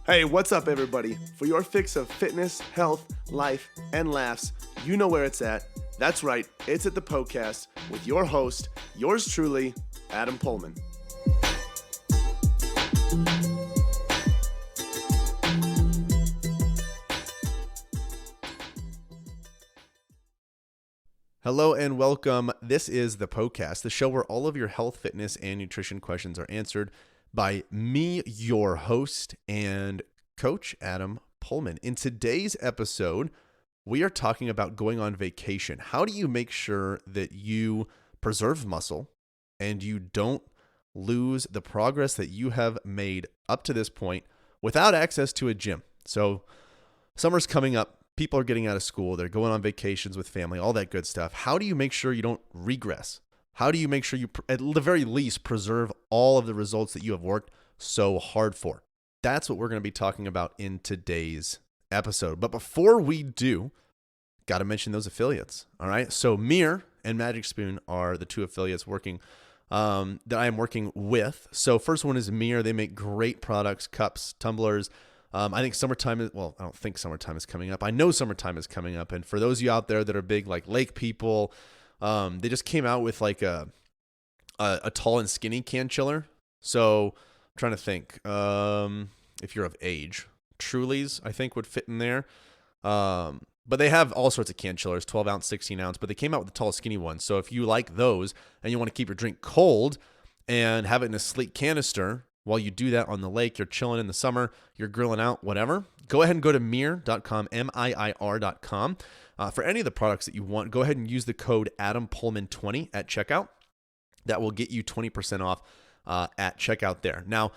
Hey, what's up, everybody? For your fix of fitness, health, life, and laughs, you know where it's at. That's right, it's at the Poecast with your host, yours truly, Adam Pullman. Hello and welcome. This is the Poecast, the show where all of your health, fitness, and nutrition questions are answered by me, your host, and Coach Adam Pullman. In today's episode, we are talking about going on vacation. How do you make sure that you preserve muscle and you don't lose the progress that you have made up to this point without access to a gym? So summer's coming up. People are getting out of school. They're going on vacations with family, all that good stuff. How do you make sure you don't regress? How do you make sure you, at the very least, preserve all of the results that you have worked so hard for? That's what we're going to be talking about in today's episode. But before we do, got to mention those affiliates. All right. So Mir and Magic Spoon are the two affiliates working that I am working with. So first one is Mir. They make great products, cups, tumblers. I think summertime is, well, I don't think summertime is coming up. I know summertime is coming up. And for those of you out there that are big, like lake people, they just came out with like a tall and skinny can chiller. So I'm trying to think, if you're of age, Trulies, I think would fit in there. But they have all sorts of can chillers, 12 ounce, 16 ounce, but they came out with the tall, skinny ones. So if you like those and you want to keep your drink cold and have it in a sleek canister, while you do that on the lake, you're chilling in the summer, you're grilling out, whatever, go ahead and go to mir.com, MIIR.com. For any of the products that you want, go ahead and use the code AdamPullman20 at checkout. That will get you 20% off at checkout there. Now,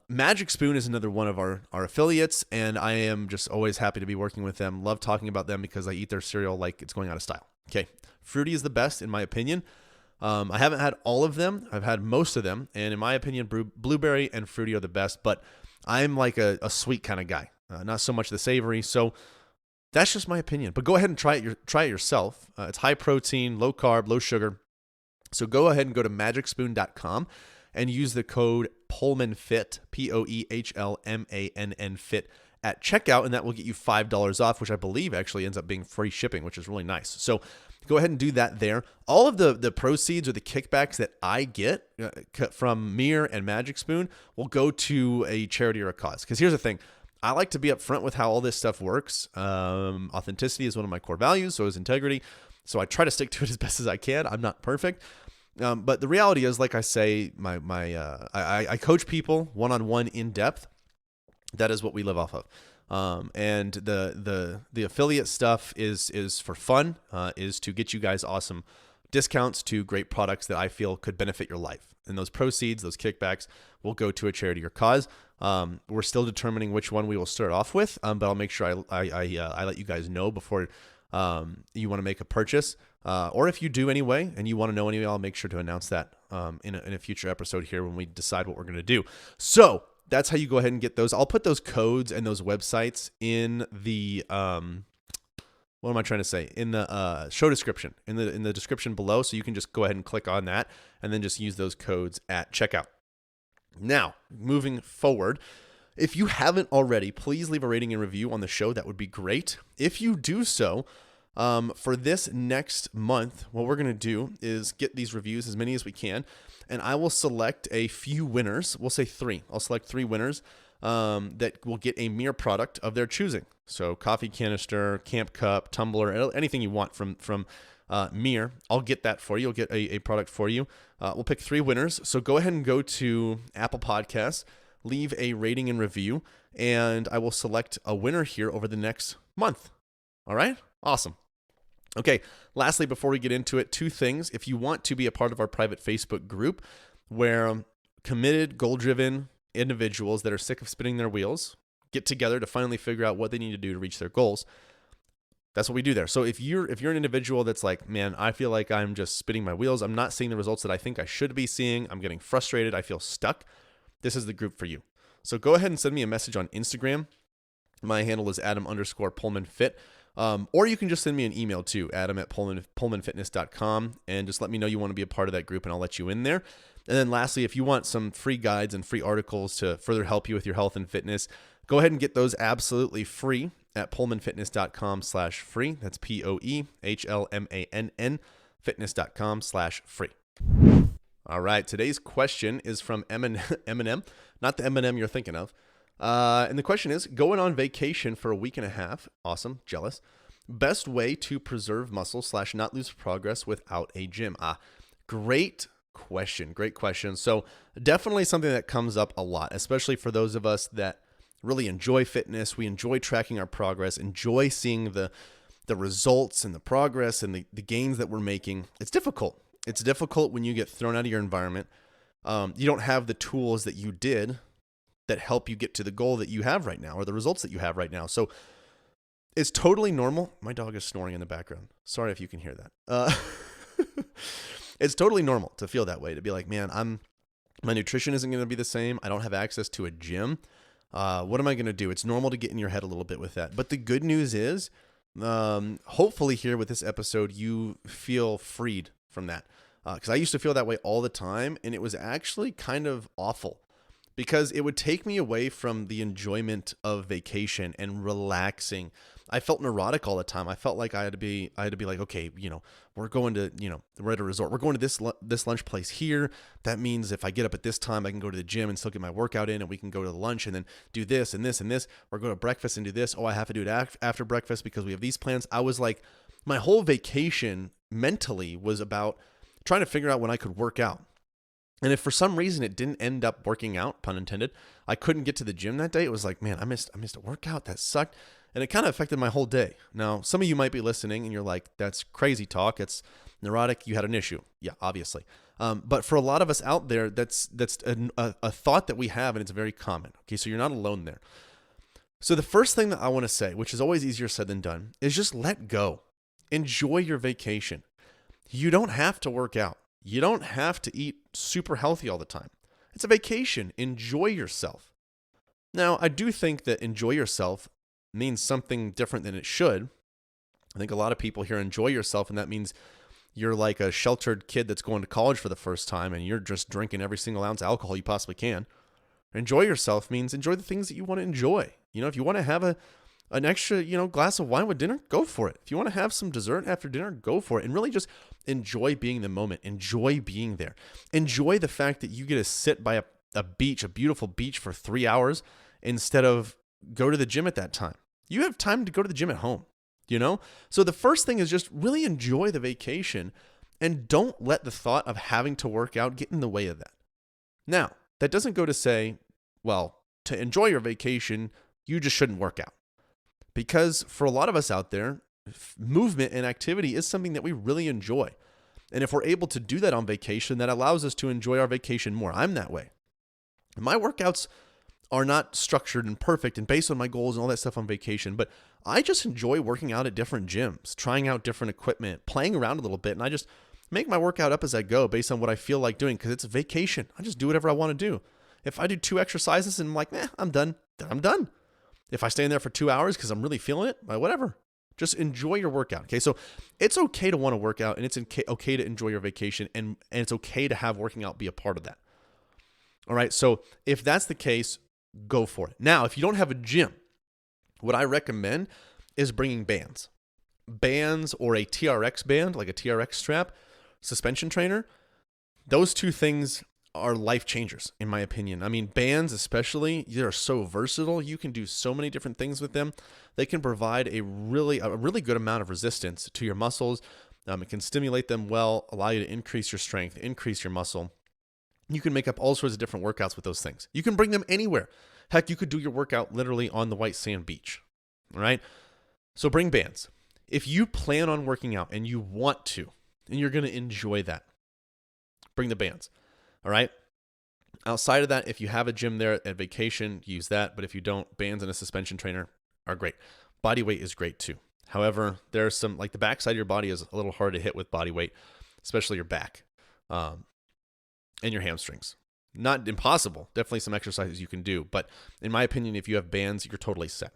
Magic Spoon is another one of our affiliates, and I am just always happy to be working with them. Love talking about them because I eat their cereal like it's going out of style. Okay, Fruity is the best in my opinion. I haven't had all of them. I've had most of them, and in my opinion, Blueberry and Fruity are the best, but I'm like a sweet kind of guy, not so much the savory, so that's just my opinion. But go ahead and try it yourself. It's high protein, low carb, low sugar. So go ahead and go to magicspoon.com and use the code PullmanFit, POEHLMANN fit at checkout, and that will get you $5 off, which I believe actually ends up being free shipping, which is really nice. So go ahead and do that there. All of the proceeds or the kickbacks that I get from Mir and Magic Spoon will go to a charity or a cause. Because here's the thing. I like to be upfront with how all this stuff works. Authenticity is one of my core values, so is integrity. So I try to stick to it as best as I can. I'm not perfect. But the reality is, like I say, I coach people one-on-one in depth. That is what we live off of. And the affiliate stuff is for fun, is to get you guys awesome discounts to great products that I feel could benefit your life. And those proceeds, those kickbacks will go to a charity or cause. We're still determining which one we will start off with, but I'll make sure I let you guys know before you want to make a purchase. Or if you do anyway, and you want to know anyway, I'll make sure to announce that in a future episode here when we decide what we're going to do. So that's how you go ahead and get those. I'll put those codes and those websites in the what am I trying to say? In the show description, in the description below, so you can just go ahead and click on that and then just use those codes at checkout. Now, moving forward, if you haven't already, please leave a rating and review on the show. That would be great. If you do so, for this next month, what we're going to do is get these reviews, as many as we can, and I will select a few winners. We'll say 3. I'll select 3 winners that will get a Mir product of their choosing. So coffee canister, camp cup, tumbler, anything you want from Mir. I'll get that for you. I'll get a product for you. We'll pick 3 winners. So go ahead and go to Apple Podcasts, leave a rating and review, and I will select a winner here over the next month. All right? Awesome. Okay, lastly, before we get into it, 2 things. If you want to be a part of our private Facebook group where committed, goal-driven individuals that are sick of spinning their wheels get together to finally figure out what they need to do to reach their goals, that's what we do there. So if you're an individual that's like, man, I feel like I'm just spinning my wheels, I'm not seeing the results that I think I should be seeing, I'm getting frustrated, I feel stuck, this is the group for you. So go ahead and send me a message on Instagram. My handle is Adam_PullmanFit. Or you can just send me an email too, adam@pullmanfitness.com, and just let me know you want to be a part of that group, and I'll let you in there. And then lastly, if you want some free guides and free articles to further help you with your health and fitness, Go ahead and get those absolutely free at pullmanfitness.com/free. That's POEHLMANN fitness.com/free. All right. Today's question is from Eminem, not the Eminem you're thinking of. And the question is, going on vacation for a week and a half. Awesome. Jealous. Best way to preserve muscle / not lose progress without a gym. Great question. Great question. So definitely something that comes up a lot, especially for those of us that really enjoy fitness. We enjoy tracking our progress, enjoy seeing the results and the progress and the gains that we're making. It's difficult. It's difficult when you get thrown out of your environment. You don't have the tools that you did that help you get to the goal that you have right now or the results that you have right now. So it's totally normal. My dog is snoring in the background. Sorry if you can hear that. It's totally normal to feel that way, to be like, man, my nutrition isn't going to be the same. I don't have access to a gym. What am I going to do? It's normal to get in your head a little bit with that. But the good news is, hopefully here with this episode, you feel freed from that. Because I used to feel that way all the time, and it was actually kind of awful because it would take me away from the enjoyment of vacation and relaxing. I felt neurotic all the time. I felt like I had to be like, okay, we're going to, we're at a resort. We're going to this lunch place here. That means if I get up at this time, I can go to the gym and still get my workout in, and we can go to the lunch and then do this and this and this, or go to breakfast and do this. Oh, I have to do it after breakfast because we have these plans. I was like, my whole vacation mentally was about trying to figure out when I could work out. And if for some reason it didn't end up working out, pun intended, I couldn't get to the gym that day, it was like, man, I missed a workout. That sucked. And it kind of affected my whole day. Now, some of you might be listening and you're like, that's crazy talk. It's neurotic. You had an issue. Yeah, obviously. But for a lot of us out there, that's a thought that we have, and it's very common. Okay, so you're not alone there. So the first thing that I want to say, which is always easier said than done, is just let go. Enjoy your vacation. You don't have to work out. You don't have to eat super healthy all the time. It's a vacation. Enjoy yourself. Now, I do think that enjoy yourself means something different than it should. I think a lot of people here enjoy yourself, and that means you're like a sheltered kid that's going to college for the first time and you're just drinking every single ounce of alcohol you possibly can. Enjoy yourself means enjoy the things that you want to enjoy. If you want to have an extra, glass of wine with dinner, go for it. If you want to have some dessert after dinner, go for it. And really just enjoy being in the moment. Enjoy being there. Enjoy the fact that you get to sit by a beach, a beautiful beach for 3 hours instead of go to the gym at that time. You have time to go to the gym at home, So the first thing is just really enjoy the vacation and don't let the thought of having to work out get in the way of that. Now, that doesn't go to say, well, to enjoy your vacation, you just shouldn't work out. Because for a lot of us out there, movement and activity is something that we really enjoy. And if we're able to do that on vacation, that allows us to enjoy our vacation more. I'm that way. My workouts are not structured and perfect and based on my goals and all that stuff on vacation, but I just enjoy working out at different gyms, trying out different equipment, playing around a little bit, and I just make my workout up as I go based on what I feel like doing because it's a vacation. I just do whatever I want to do. If I do 2 exercises and I'm like, I'm done, then I'm done. If I stay in there for 2 hours because I'm really feeling it, whatever. Just enjoy your workout. Okay, so it's okay to want to work out, and it's okay to enjoy your vacation, and it's okay to have working out be a part of that. All right, so if that's the case, go for it. Now, if you don't have a gym, what I recommend is bringing bands. Bands or a TRX band, like a TRX strap, suspension trainer. Those two things are life changers, in my opinion. I mean, bands especially, they're so versatile. You can do so many different things with them. They can provide a really good amount of resistance to your muscles. It can stimulate them well, allow you to increase your strength, increase your muscle. You can make up all sorts of different workouts with those things. You can bring them anywhere. Heck, you could do your workout literally on the white sand beach. All right? So bring bands. If you plan on working out and you want to, and you're going to enjoy that, bring the bands. All right? Outside of that, if you have a gym there at vacation, use that. But if you don't, bands and a suspension trainer are great. Body weight is great too. However, there's some, like the backside of your body is a little hard to hit with body weight, especially your back and your hamstrings. Not impossible. Definitely some exercises you can do. But in my opinion, if you have bands, you're totally set.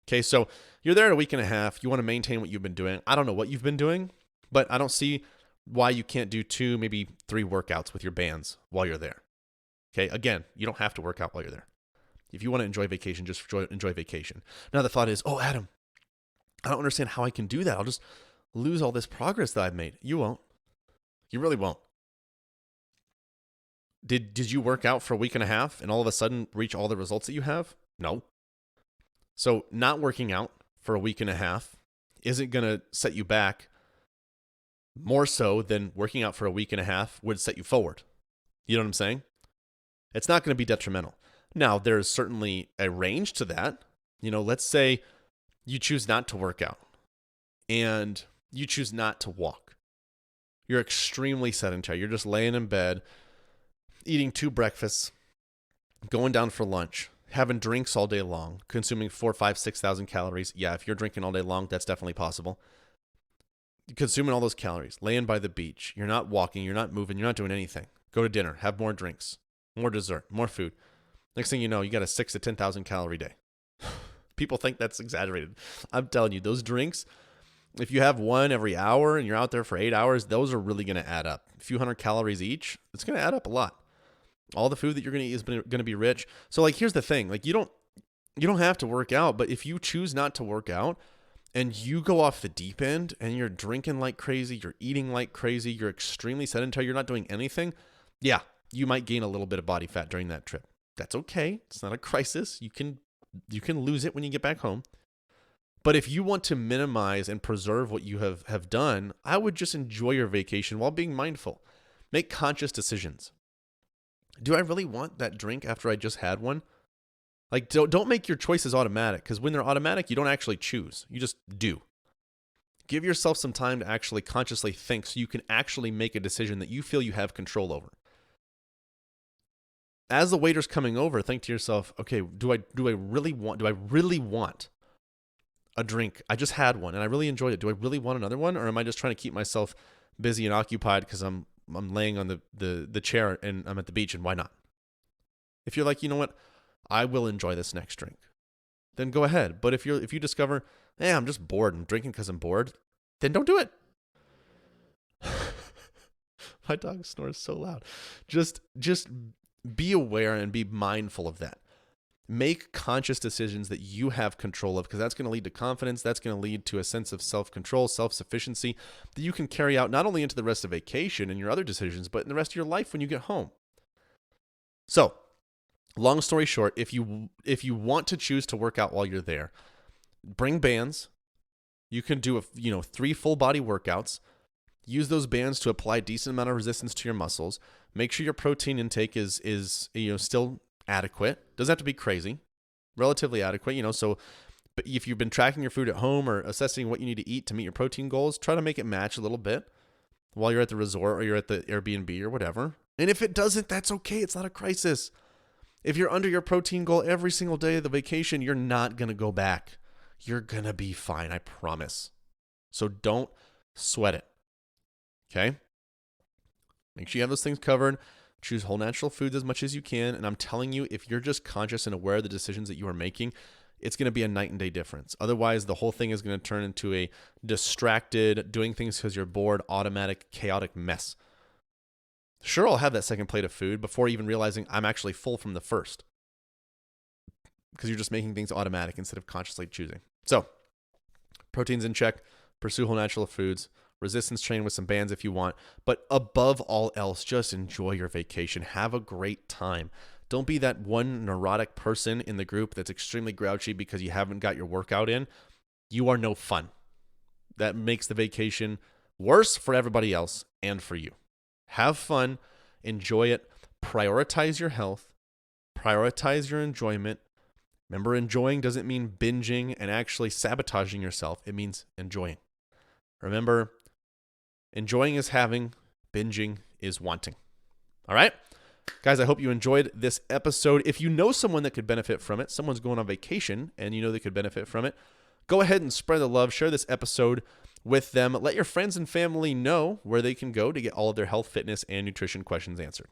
Okay, so you're there in a week and a half. You want to maintain what you've been doing. I don't know what you've been doing, but I don't see why you can't do 2, maybe 3 workouts with your bands while you're there. Okay, again, you don't have to work out while you're there. If you want to enjoy vacation, just enjoy vacation. Now the thought is, oh, Adam, I don't understand how I can do that. I'll just lose all this progress that I've made. You won't. You really won't. Did you work out for a week and a half and all of a sudden reach all the results that you have? No. So not working out for a week and a half isn't going to set you back more so than working out for a week and a half would set you forward. You know what I'm saying? It's not going to be detrimental. Now, there's certainly a range to that. Let's say you choose not to work out and you choose not to walk. You're extremely sedentary. You're just laying in bed, eating 2 breakfasts, going down for lunch, having drinks all day long, consuming 4,000, 5,000, 6,000 calories. Yeah, if you're drinking all day long, that's definitely possible. Consuming all those calories, laying by the beach. You're not walking, you're not moving, you're not doing anything. Go to dinner, have more drinks, more dessert, more food. Next thing you know, you got a 6,000 to 10,000 calorie day. People think that's exaggerated. I'm telling you, those drinks, if you have one every hour and you're out there for 8 hours, those are really going to add up. A few hundred calories each, it's going to add up a lot. All the food that you're going to eat is going to be rich. So here's the thing, you don't have to work out, but if you choose not to work out and you go off the deep end and you're drinking like crazy, you're eating like crazy, you're extremely sedentary, you're not doing anything, yeah, you might gain a little bit of body fat during that trip. That's okay. It's not a crisis. You can lose it when you get back home. But if you want to minimize and preserve what you have done, I would just enjoy your vacation while being mindful. Make conscious decisions. Do I really want that drink after I just had one? Don't make your choices automatic, because when they're automatic, you don't actually choose. You just do. Give yourself some time to actually consciously think so you can actually make a decision that you feel you have control over. As the waiter's coming over, think to yourself, okay, do I really want a drink? I just had one and I really enjoyed it. Do I really want another one, or am I just trying to keep myself busy and occupied because I'm laying on the chair and I'm at the beach, and why not? If you're like, you know what, I will enjoy this next drink, then go ahead. But if you discover, I'm just bored and drinking because I'm bored, then don't do it. My dog snores so loud. Just be aware and be mindful of that. Make conscious decisions that you have control of, because that's going to lead to confidence. That's going to lead to a sense of self-control, self-sufficiency that you can carry out not only into the rest of vacation and your other decisions, but in the rest of your life when you get home. So, long story short, if you want to choose to work out while you're there, bring bands. You can do 3 full body workouts. Use those bands to apply a decent amount of resistance to your muscles. Make sure your protein intake is still adequate. Doesn't have to be crazy. Relatively adequate, So, but if you've been tracking your food at home or assessing what you need to eat to meet your protein goals, try to make it match a little bit while you're at the resort or you're at the Airbnb or whatever. And if it doesn't, that's okay. It's not a crisis. If you're under your protein goal every single day of the vacation, you're not going to go back. You're going to be fine, I promise. So don't sweat it. Okay? Make sure you have those things covered. Choose whole natural foods as much as you can. And I'm telling you, if you're just conscious and aware of the decisions that you are making, it's going to be a night and day difference. Otherwise, the whole thing is going to turn into a distracted, doing things because you're bored, automatic, chaotic mess. Sure, I'll have that second plate of food before even realizing I'm actually full from the first, because you're just making things automatic instead of consciously choosing. So, protein's in check. Pursue whole natural foods. Resistance train with some bands if you want. But above all else, just enjoy your vacation. Have a great time. Don't be that one neurotic person in the group that's extremely grouchy because you haven't got your workout in. You are no fun. That makes the vacation worse for everybody else and for you. Have fun. Enjoy it. Prioritize your health. Prioritize your enjoyment. Remember, enjoying doesn't mean binging and actually sabotaging yourself. It means enjoying. Remember, enjoying is having, binging is wanting. All right? Guys, I hope you enjoyed this episode. If you know someone that could benefit from it, someone's going on vacation and you know they could benefit from it, go ahead and spread the love. Share this episode with them. Let your friends and family know where they can go to get all of their health, fitness, and nutrition questions answered.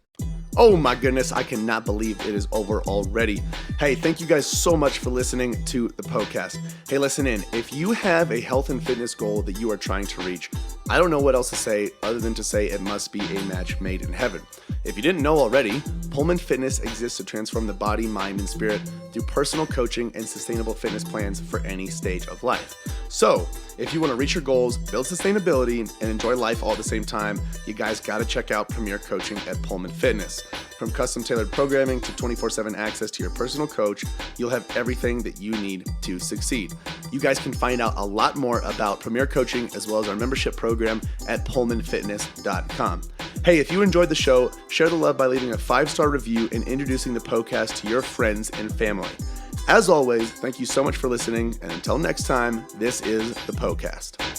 Oh my goodness, I cannot believe it is over already. Hey, thank you guys so much for listening to the Poecast. Hey, listen in. If you have a health and fitness goal that you are trying to reach, I don't know what else to say other than to say it must be a match made in heaven. If you didn't know already, Pullman Fitness exists to transform the body, mind, and spirit through personal coaching and sustainable fitness plans for any stage of life. So, if you want to reach your goals, build sustainability, and enjoy life all at the same time, you guys got to check out Premier Coaching at Pullman Fitness. From custom tailored programming to 24/7 access to your personal coach, you'll have everything that you need to succeed. You guys can find out a lot more about Premier Coaching as well as our membership program at pullmanfitness.com. Hey, if you enjoyed the show, share the love by leaving a 5-star review and introducing the Poecast to your friends and family. As always, thank you so much for listening, and until next time, this is the Poecast.